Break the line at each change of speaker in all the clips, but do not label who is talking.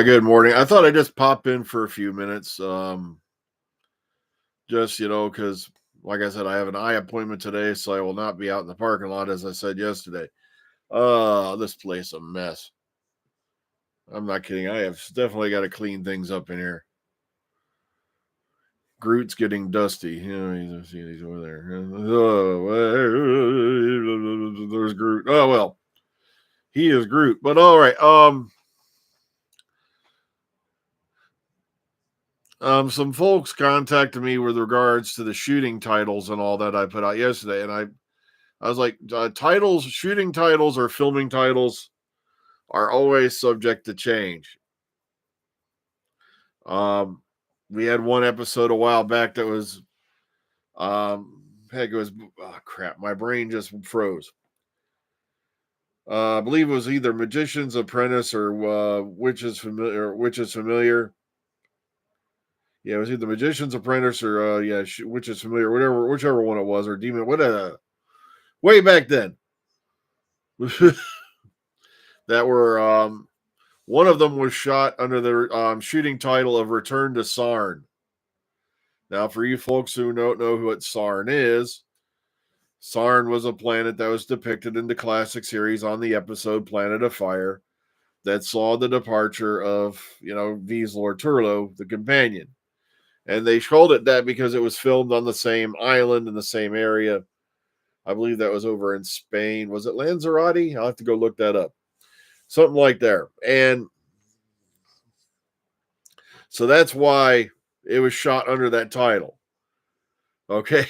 Good morning. I thought I'd just pop in for a few minutes. Just, because, like I said, I have an eye appointment today, so I will not be out in the parking lot, as I said yesterday. This place a mess. I'm not kidding. I have definitely got to clean things up in here. Groot's getting dusty. He's over there. Oh, there's Groot. Oh, well, he is Groot. But all right. Some folks contacted me with regards to the shooting titles and all that I put out yesterday, and I was like, shooting titles or filming titles are always subject to change. We had one episode a while back that was, crap, my brain just froze. I believe it was either Magician's Apprentice or Witch's Familiar. Yeah, it was either Magician's Apprentice or Witch's Familiar, whichever one it was, or Demon. Way back then. That were one of them was shot under the shooting title of Return to Sarn. Now, for you folks who don't know what Sarn is, Sarn was a planet that was depicted in the classic series on the episode Planet of Fire that saw the departure of, Vizsla Turlo, the companion. And they called it that because it was filmed on the same island in the same area. I believe that was over in Spain. Was it Lanzarote? I'll have to go look that up. Something like there. And so that's why it was shot under that title. Okay.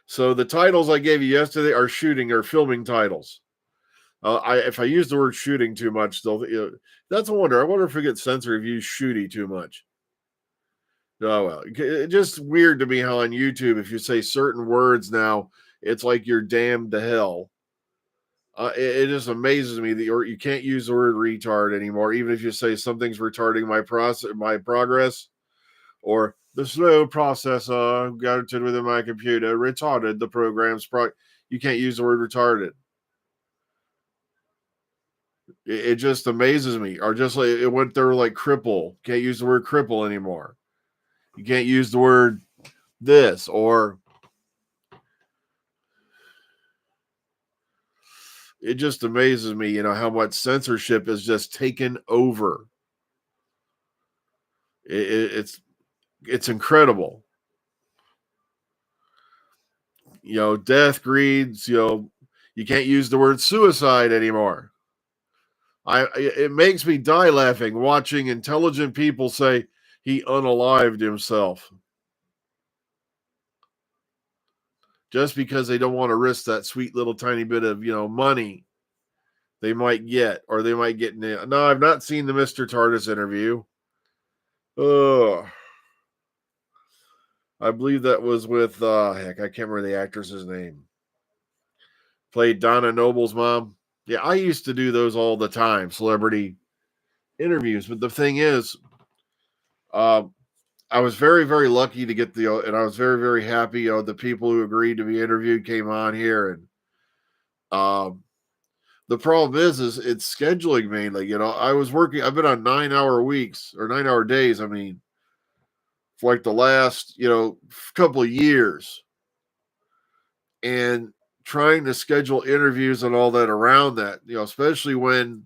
So the titles I gave you yesterday are shooting or filming titles. If I use the word shooting too much, that's a wonder. I wonder if it gets censored if you use shooty too much. Oh, well, it's just weird to me how on YouTube, if you say certain words now, it's like you're damned to hell. It just amazes me that you can't use the word retard anymore, even if you say something's retarding my progress, or the slow processor got it within my computer retarded the program's you can't use the word retarded. It just amazes me. Or just like it went there like cripple. Can't use the word cripple anymore. You can't use the word this, or it just amazes me, how much censorship is just taken over. It's incredible. Death, greeds, you can't use the word suicide anymore. It makes me die laughing watching intelligent people say he unalived himself. Just because they don't want to risk that sweet little tiny bit of, money they might get, or they might get. No, I've not seen the Mr. TARDIS interview. I believe that was with, I can't remember the actress's name. Played Donna Noble's mom. Yeah, I used to do those all the time, celebrity interviews. But the thing is, I was very, very lucky to get and I was very, very happy. The people who agreed to be interviewed came on here, and the problem is it's scheduling mainly. I was working. I've been on 9-hour weeks or 9-hour days. I mean, for like the last couple of years, and trying to schedule interviews and all that around that. Especially when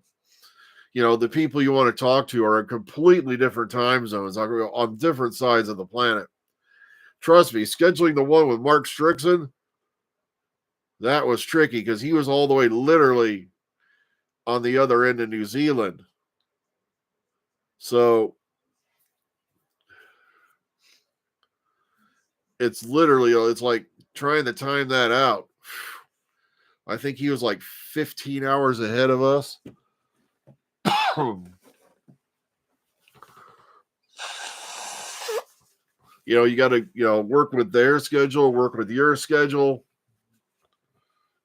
the people you want to talk to are in completely different time zones, on different sides of the planet. Trust me, scheduling the one with Mark Strickson, that was tricky because he was all the way literally on the other end of New Zealand. So it's literally, it's like trying to time that out. I think he was like 15 hours ahead of us. You got to, work with their schedule, work with your schedule.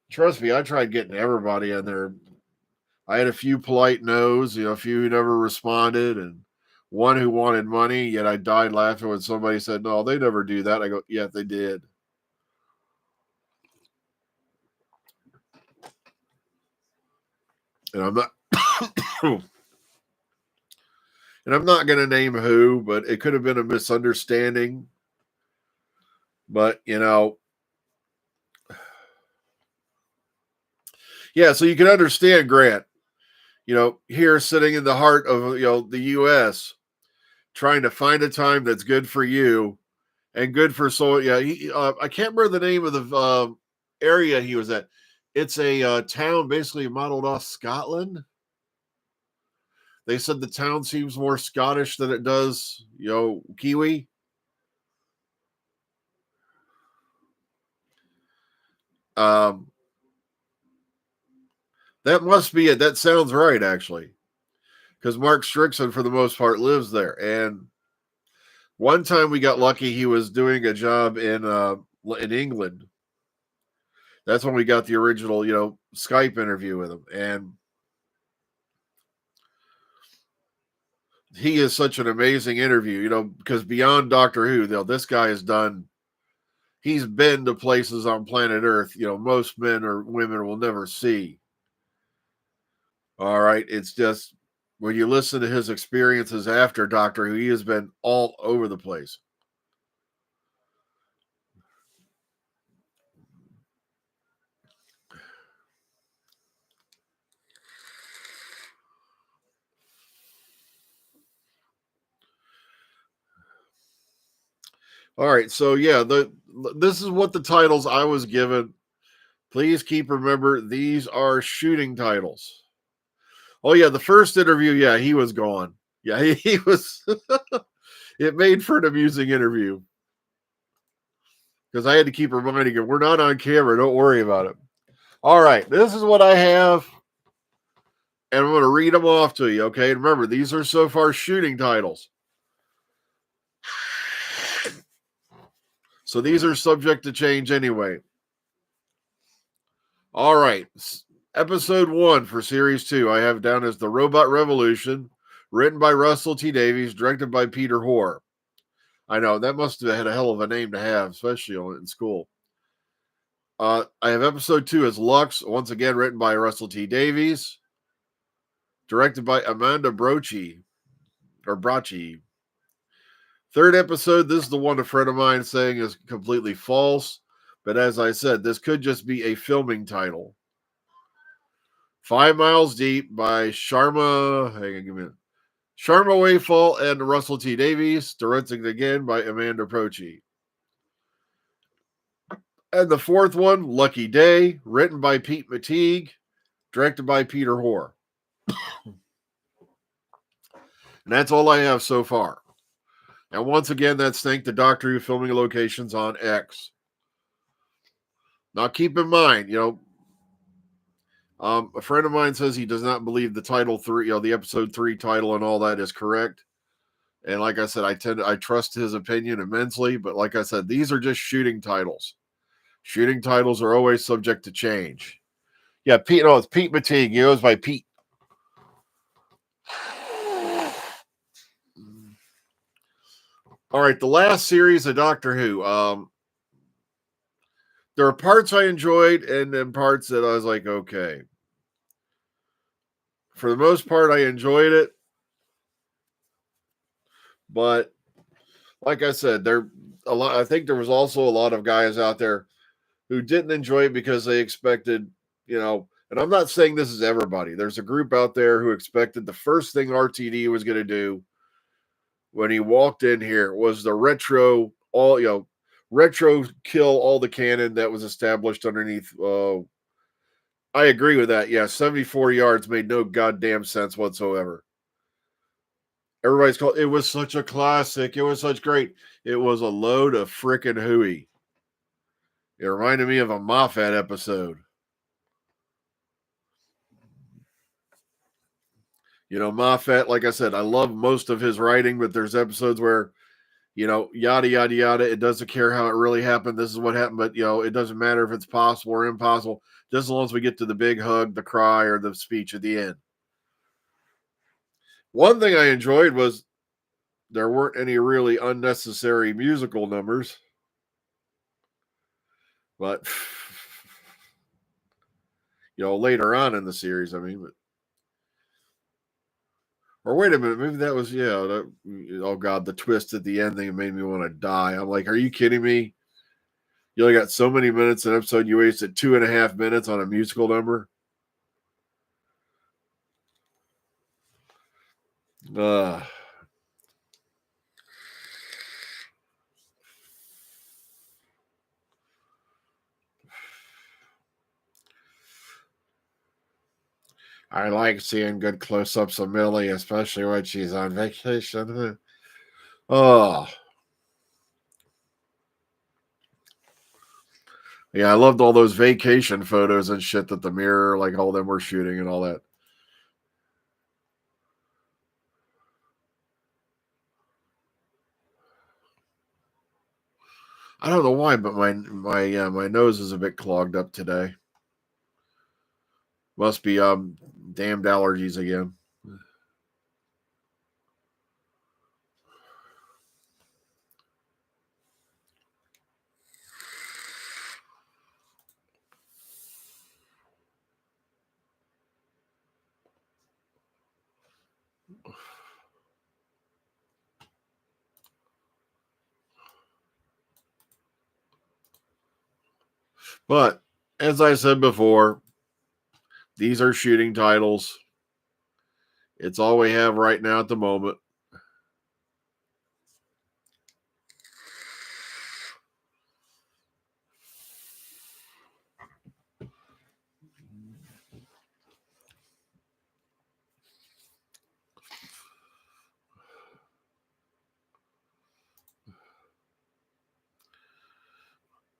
Trust me, I tried getting everybody in there. I had a few polite no's, a few who never responded, and one who wanted money, yet I died laughing when somebody said, no, they never do that. I go, yeah, they did. And I'm not and I'm not going to name who, but it could have been a misunderstanding. But, yeah, so you can understand Grant, here sitting in the heart of, the U.S., trying to find a time that's good for you and good for yeah. I can't remember the name of the area he was at. It's a town basically modeled off Scotland. They said the town seems more Scottish than it does, Kiwi. Um, that must be it. That sounds right, actually, because Mark Strickson, for the most part, lives there. And one time we got lucky; he was doing a job in England. That's when we got the original, Skype interview with him, and he is such an amazing interview, because beyond Doctor Who, this guy has done. He's been to places on planet Earth, most men or women will never see. All right. It's just when you listen to his experiences after Doctor Who, he has been all over the place. All right. So yeah, this is what the titles I was given. Please remember these are shooting titles. Oh yeah, the first interview, yeah, he was gone. Yeah, he was it made for an amusing interview. Because I had to keep reminding him, we're not on camera. Don't worry about it. All right. This is what I have. And I'm going to read them off to you. Okay. And remember, these are so far shooting titles. So these are subject to change anyway. All right. Episode 1 for Series 2, I have down as The Robot Revolution, written by Russell T. Davies, directed by Peter Hoare. I know, that must have had a hell of a name to have, especially in school. I have episode 2 as Lux, once again written by Russell T. Davies, directed by Amanda Brocchi. Third episode, this is the one a friend of mine saying is completely false. But as I said, this could just be a filming title. 5 Miles Deep by Sharma Wayfall and Russell T. Davies, directed again by Amanda Brocchi. And the fourth one, Lucky Day, written by Pete Matigue, directed by Peter Hoare. And that's all I have so far. And once again, that's thanks to Doctor Who filming locations on X. Now, keep in mind, a friend of mine says he does not believe the title 3, the episode 3 title and all that is correct. And like I said, I trust his opinion immensely. But like I said, these are just shooting titles. Shooting titles are always subject to change. Yeah, Pete. No, it's Pete Matigue. He goes by Pete. All right, the last series of Doctor Who. There are parts I enjoyed and then parts that I was like, okay. For the most part, I enjoyed it. But like I said, I think there was also a lot of guys out there who didn't enjoy it because they expected, and I'm not saying this is everybody. There's a group out there who expected the first thing RTD was going to do when he walked in here was the retro kill all the canon that was established underneath. I agree with that. Yeah, 74 yards made no goddamn sense whatsoever. Everybody's called. It was such a classic. It was such great. It was a load of frickin' hooey. It reminded me of a Moffat episode. Moffat, like I said, I love most of his writing, but there's episodes where, yada, yada, yada. It doesn't care how it really happened. This is what happened, but, it doesn't matter if it's possible or impossible, just as long as we get to the big hug, the cry, or the speech at the end. One thing I enjoyed was there weren't any really unnecessary musical numbers. But, later on in the series, but Or wait a minute, maybe that was oh God, the twist at the ending made me want to die. I'm like, are you kidding me? You only got so many minutes an episode. You wasted 2.5 minutes on a musical number. I like seeing good close-ups of Millie, especially when she's on vacation. Oh, yeah, I loved all those vacation photos and shit that the Mirror, like all them were shooting and all that. I don't know why, but my nose is a bit clogged up today. Must be damned allergies again. But as I said before, these are shooting titles. It's all we have right now at the moment.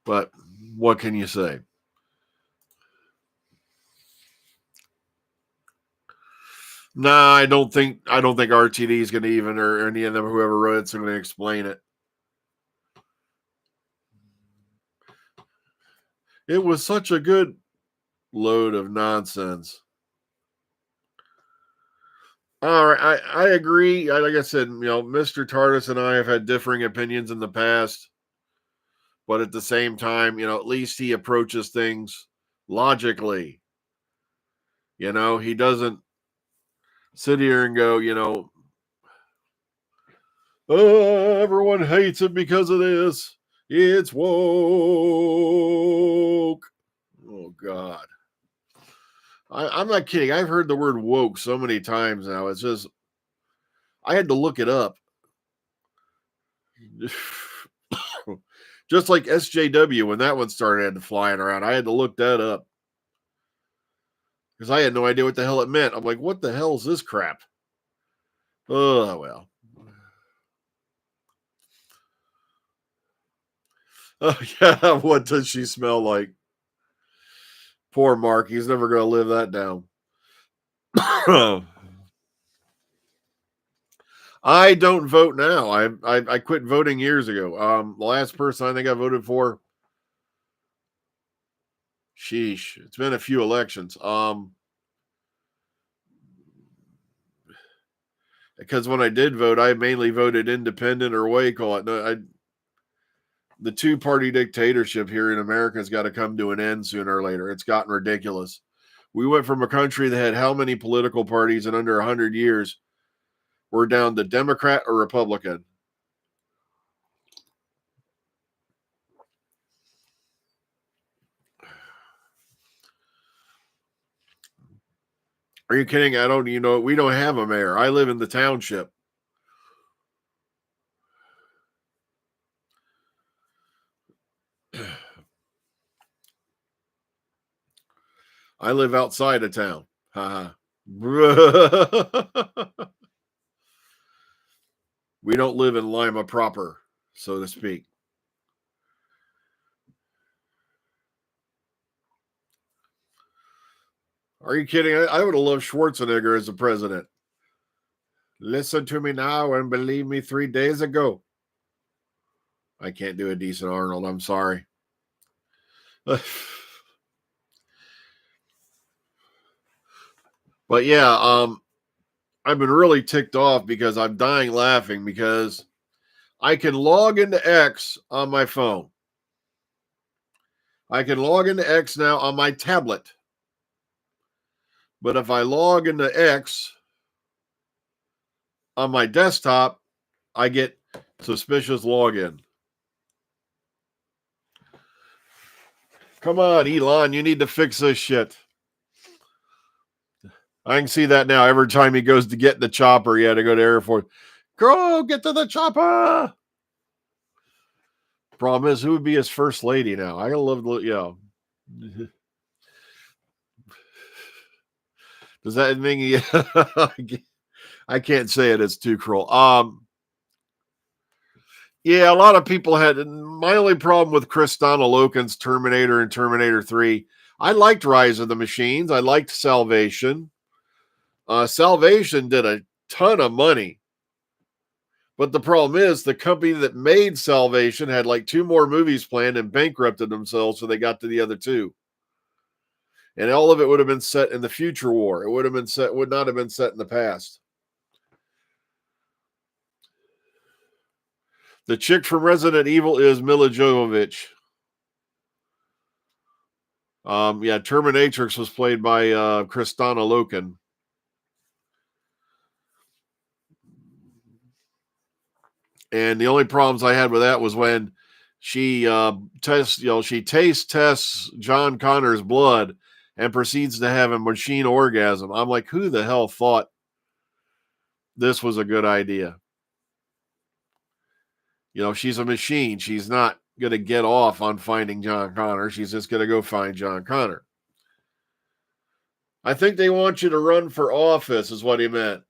But what can you say? Nah, I don't think RTD is going to even, or any of them, whoever wrote it's going to explain it. It was such a good load of nonsense. All right, I agree. Like I said, Mr. Tardis and I have had differing opinions in the past, but at the same time, at least he approaches things logically. He doesn't sit here and go, oh, everyone hates it because of this. It's woke. Oh, God. I'm not kidding. I've heard the word woke so many times now. It's just, I had to look it up. Just like SJW, when that one started flying around, I had to look that up because I had no idea what the hell it meant. I'm like, what the hell is this crap? Oh, well. Oh, yeah. What does she smell like? Poor Mark. He's never going to live that down. I don't vote now. I quit voting years ago. The last person I think I voted for, sheesh, it's been a few elections. Because when I did vote, I mainly voted independent, or what you call it. No, the two-party dictatorship here in America has got to come to an end sooner or later. It's gotten ridiculous. We went from a country that had how many political parties in under 100 years? We're down to Democrat or Republican. Are you kidding? We don't have a mayor. I live in the township. I live outside of town. We don't live in Lima proper, so to speak. Are you kidding? I would have loved Schwarzenegger as a president. Listen to me now and believe me 3 days ago. I can't do a decent Arnold. I'm sorry. But yeah, I've been really ticked off because I'm dying laughing because I can log into X on my phone. I can log into X now on my tablet. But if I log into X on my desktop, I get suspicious login. Come on, Elon, you need to fix this shit. I can see that now. Every time he goes to get in the chopper, he had to go to Air Force. Go get to the chopper. Problem is, who would be his first lady now? I love, Does that mean I can't say it? It's too cruel. Yeah, a lot of people had. My only problem with Kristana Loken's Terminator and Terminator 3, I liked Rise of the Machines. I liked Salvation. Salvation did a ton of money. But the problem is the company that made Salvation had like 2 more movies planned and bankrupted themselves, so they got to the other 2. And all of it would have been set in the future war. It would not have been set in the past. The chick from Resident Evil is Mila Jovovich. Terminatrix was played by Kristana Loken. And the only problems I had with that was when she taste tests John Connor's blood and proceeds to have a machine orgasm. I'm like, who the hell thought this was a good idea? She's a machine. She's not going to get off on finding John Connor. She's just going to go find John Connor. I think they want you to run for office is what he meant.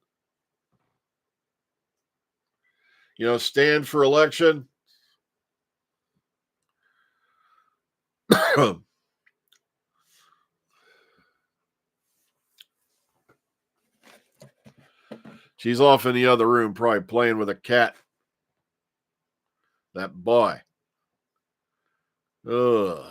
Stand for election. She's off in the other room, probably playing with a cat. That boy. Ugh.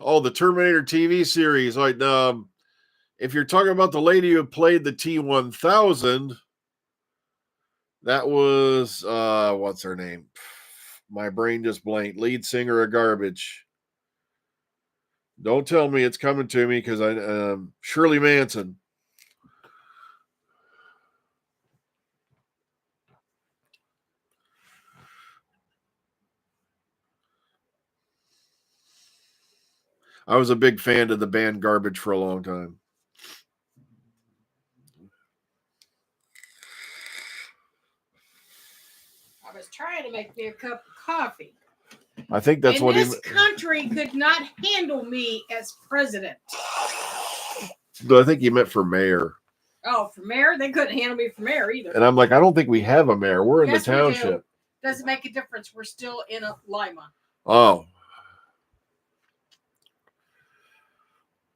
Oh, the Terminator TV series. If you're talking about the lady who played the T-1000, that was, what's her name? My brain just blanked. Lead singer of Garbage. Don't tell me it's coming to me because Shirley Manson. I was a big fan of the band Garbage for a long time.
I was trying to make me a cup of coffee.
I think that's what
this country could not handle me as president.
I think he meant for mayor.
Oh, for mayor? They couldn't handle me for mayor either.
And I'm like, I don't think we have a mayor. We're in the township.
Doesn't make a difference. We're still in a Lima.
Oh.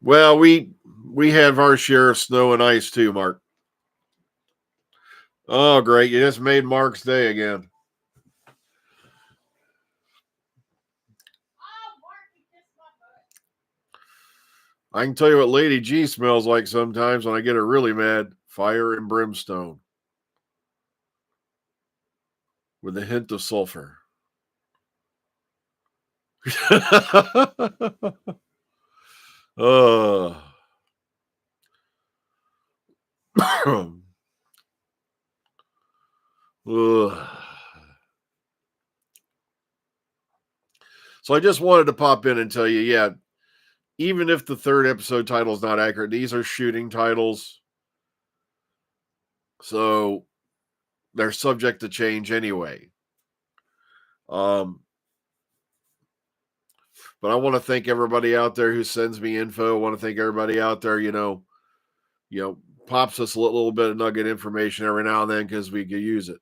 Well, we have our share of snow and ice too, Mark. Oh, great. You just made Mark's day again. I can tell you what Lady G smells like sometimes when I get her really mad. Fire and brimstone. With a hint of sulfur. So I just wanted to pop in and tell you, yeah, even if the 3rd episode title is not accurate, these are shooting titles. So they're subject to change anyway. But I want to thank everybody out there who sends me info. I want to thank everybody out there, pops us a little bit of nugget information every now and then because we could use it.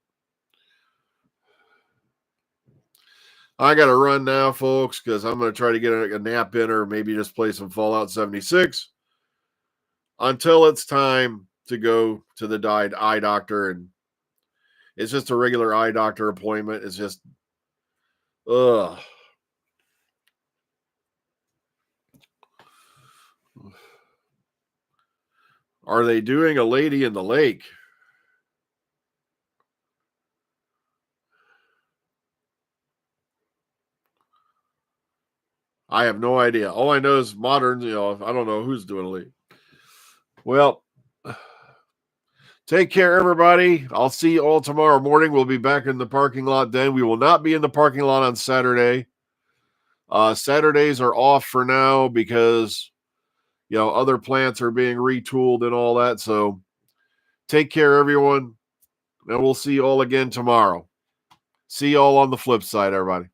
I got to run now, folks, because I'm going to try to get a nap in or maybe just play some Fallout 76 until it's time to go to the eye doctor. And it's just a regular eye doctor appointment. It's just, ugh. Are they doing a Lady in the Lake? I have no idea. All I know is modern, I don't know who's doing a league. Well, take care, everybody. I'll see you all tomorrow morning. We'll be back in the parking lot then. We will not be in the parking lot on Saturday. Saturdays are off for now because, other plants are being retooled and all that. So take care, everyone. And we'll see you all again tomorrow. See you all on the flip side, everybody.